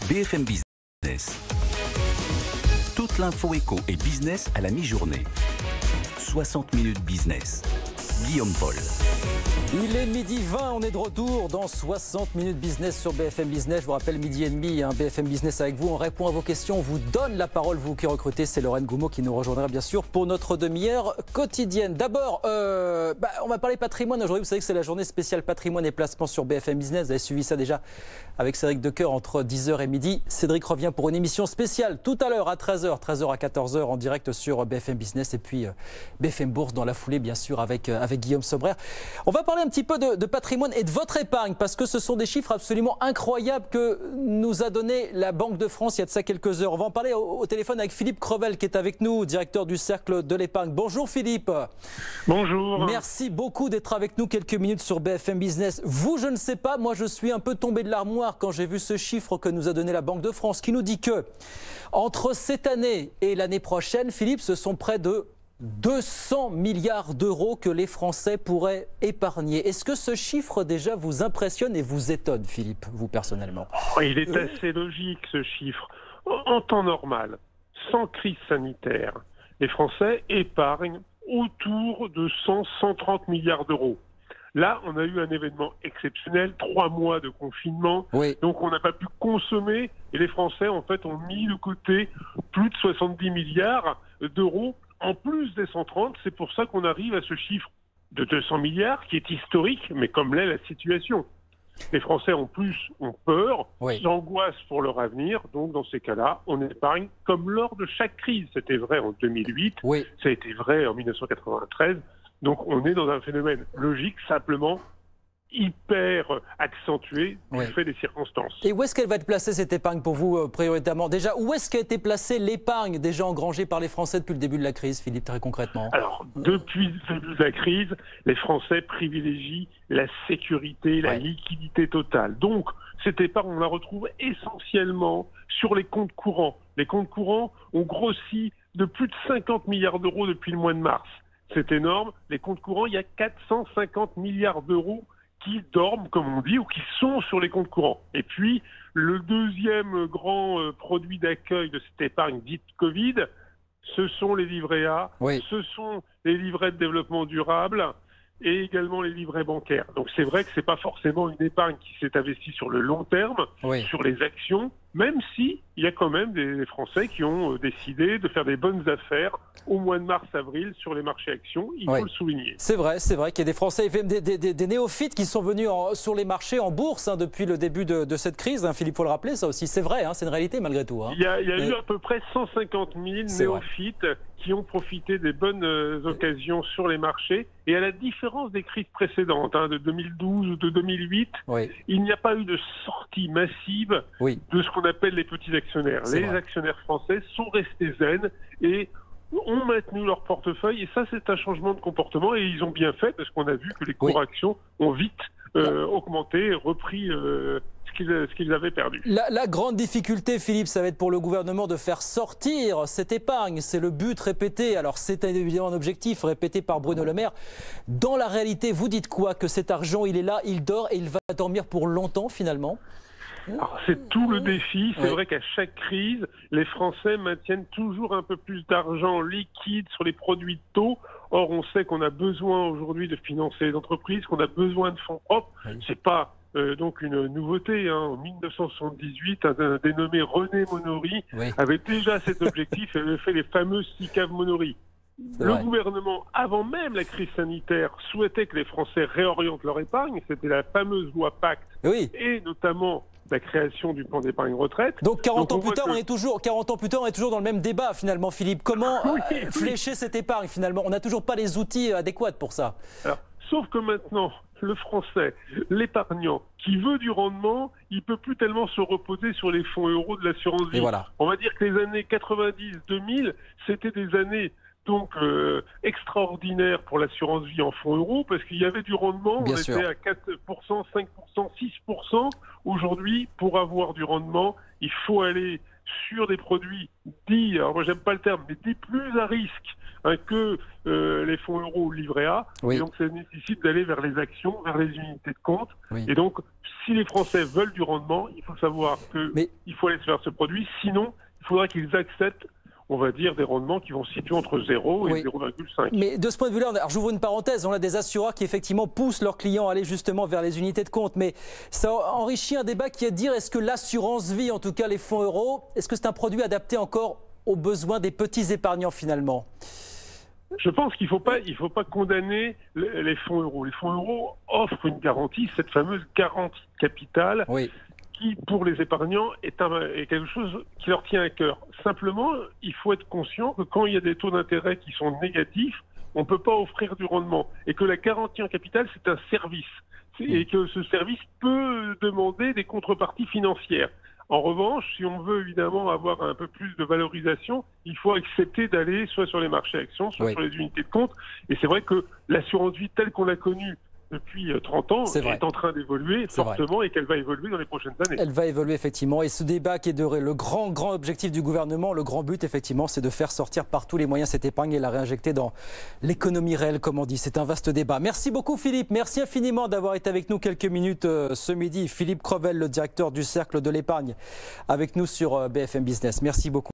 BFM Business. Toute l'info éco et business à la mi-journée. 60 minutes business. Guillaume Paul. Il est midi 20, on est de retour dans 60 minutes business sur BFM Business. Je vous rappelle, midi et demi, BFM Business avec vous. On répond à vos questions, on vous donne la parole, vous qui recrutez. C'est Lorraine Goumeau qui nous rejoindra bien sûr pour notre demi-heure quotidienne. D'abord, on va parler patrimoine aujourd'hui. Vous savez que c'est la journée spéciale patrimoine et placement sur BFM Business. Vous avez suivi ça déjà avec Cédric Decoeur entre 10h et midi. Cédric revient pour une émission spéciale tout à l'heure à 13h, 13h à 14h en direct sur BFM Business et puis BFM Bourse dans la foulée bien sûr avec Guillaume Sobrer. On va parler un petit peu de patrimoine et de votre épargne parce que ce sont des chiffres absolument incroyables que nous a donné la Banque de France il y a de ça quelques heures. On va en parler au téléphone avec Philippe Crevel qui est avec nous, directeur du Cercle de l'épargne. Bonjour Philippe. Bonjour. Merci beaucoup d'être avec nous quelques minutes sur BFM Business. Vous, je ne sais pas, moi je suis un peu tombé de l'armoire quand j'ai vu ce chiffre que nous a donné la Banque de France qui nous dit que entre cette année et l'année prochaine, Philippe, ce sont près de 200 milliards d'euros que les Français pourraient épargner. Est-ce que ce chiffre déjà vous impressionne et vous étonne, Philippe, vous personnellement? Il est assez logique ce chiffre. En temps normal, sans crise sanitaire, les Français épargnent autour de 130 milliards d'euros. Là, on a eu un événement exceptionnel, 3 mois de confinement, oui. Donc on n'a pas pu consommer et les Français en fait ont mis de côté plus de 70 milliards d'euros en plus des 130, c'est pour ça qu'on arrive à ce chiffre de 200 milliards qui est historique, mais comme l'est la situation. Les Français en plus ont peur, oui. S'angoissent pour leur avenir, donc dans ces cas-là, on épargne comme lors de chaque crise. C'était vrai en 2008, oui. Ça a été vrai en 1993, donc on est dans un phénomène logique, simplement hyper accentué du fait des circonstances. Et où est-ce qu'elle va être placée cette épargne pour vous prioritairement? Déjà, où est-ce qu'a été placée l'épargne déjà engrangée par les Français depuis le début de la crise, Philippe, très concrètement? Alors, depuis le début de la crise, les Français privilégient la sécurité, la liquidité totale. Donc, cette épargne, on la retrouve essentiellement sur les comptes courants. Les comptes courants ont grossi de plus de 50 milliards d'euros depuis le mois de mars. C'est énorme. Les comptes courants, il y a 450 milliards d'euros qui dorment, comme on dit, ou qui sont sur les comptes courants. Et puis, le deuxième grand produit d'accueil de cette épargne dite Covid, ce sont les livrets A, ce sont les livrets de développement durable et également les livrets bancaires. Donc c'est vrai que ce n'est pas forcément une épargne qui s'est investie sur le long terme, sur les actions, même si il y a quand même des Français qui ont décidé de faire des bonnes affaires au mois de mars-avril sur les marchés actions, il faut le souligner. C'est vrai qu'il y a des Français, des néophytes qui sont venus sur les marchés en bourse depuis le début de cette crise. Philippe, il faut le rappeler, ça aussi, c'est vrai, c'est une réalité malgré tout. Il y a eu à peu près 150 000 néophytes qui ont profité des bonnes occasions sur les marchés. Et à la différence des crises précédentes, de 2012 ou de 2008, il n'y a pas eu de sortie massive de ce qu'on appelle les petits actionnaires. Les actionnaires français sont restés zen et ont maintenu leur portefeuille. Et ça, c'est un changement de comportement. Et ils ont bien fait parce qu'on a vu que les cours actions ont vite augmenté, repris ce qu'ils avaient perdu. La grande difficulté, Philippe, ça va être pour le gouvernement de faire sortir cette épargne. C'est le but répété. Alors, c'est évidemment un objectif répété par Bruno Le Maire. Dans la réalité, vous dites quoi? Que cet argent, il est là, il dort et il va dormir pour longtemps, finalement? Alors, c'est tout le défi. C'est vrai qu'à chaque crise, les Français maintiennent toujours un peu plus d'argent liquide sur les produits de taux. Or, on sait qu'on a besoin aujourd'hui de financer les entreprises, qu'on a besoin de fonds propres. C'est pas donc une nouveauté. En 1978, un dénommé René Monory avait déjà cet objectif et avait fait les fameuses SICAV Monory. Le gouvernement, avant même la crise sanitaire, souhaitait que les Français réorientent leur épargne. C'était la fameuse loi Pacte et notamment la création du plan d'épargne retraite. Donc 40 ans plus tard, on est toujours dans le même débat finalement, Philippe. Comment flécher cette épargne finalement? On n'a toujours pas les outils adéquats pour ça. Alors, sauf que maintenant, le Français, l'épargnant, qui veut du rendement, il ne peut plus tellement se reposer sur les fonds euros de l'assurance vie. On va dire que les années 90-2000, c'était des années donc extraordinaire pour l'assurance vie en fonds euros parce qu'il y avait du rendement, on était à 4%, 5%, 6%. Aujourd'hui, pour avoir du rendement, il faut aller sur des produits dits, alors moi j'aime pas le terme, mais dits plus à risque que les fonds euros ou le livret A. Oui. Et donc ça nécessite d'aller vers les actions, vers les unités de compte. Oui. Et donc si les Français veulent du rendement, il faut savoir qu'il faut aller vers ce produit. Sinon, il faudra qu'ils acceptent, on va dire, des rendements qui vont se situer entre 0 et 0,5. Mais de ce point de vue-là, j'ouvre une parenthèse, on a des assureurs qui effectivement poussent leurs clients à aller justement vers les unités de compte. Mais ça enrichit un débat qui est de dire, est-ce que l'assurance vie, en tout cas les fonds euros, est-ce que c'est un produit adapté encore aux besoins des petits épargnants finalement ? Je pense qu'il ne faut pas condamner les fonds euros. Les fonds euros offrent une garantie, cette fameuse garantie de capital, qui, pour les épargnants, est quelque chose qui leur tient à cœur. Simplement, il faut être conscient que quand il y a des taux d'intérêt qui sont négatifs, on ne peut pas offrir du rendement. Et que la garantie en capital, c'est un service. Et que ce service peut demander des contreparties financières. En revanche, si on veut évidemment avoir un peu plus de valorisation, il faut accepter d'aller soit sur les marchés actions, soit sur les unités de compte. Et c'est vrai que l'assurance vie telle qu'on l'a connue depuis 30 ans est en train d'évoluer fortement et qu'elle va évoluer dans les prochaines années. Elle va évoluer effectivement et ce débat qui est le grand objectif du gouvernement, le grand but effectivement, c'est de faire sortir par tous les moyens cette épargne et la réinjecter dans l'économie réelle comme on dit. C'est un vaste débat. Merci beaucoup Philippe, merci infiniment d'avoir été avec nous quelques minutes ce midi. Philippe Crevel, le directeur du Cercle de l'épargne avec nous sur BFM Business. Merci beaucoup.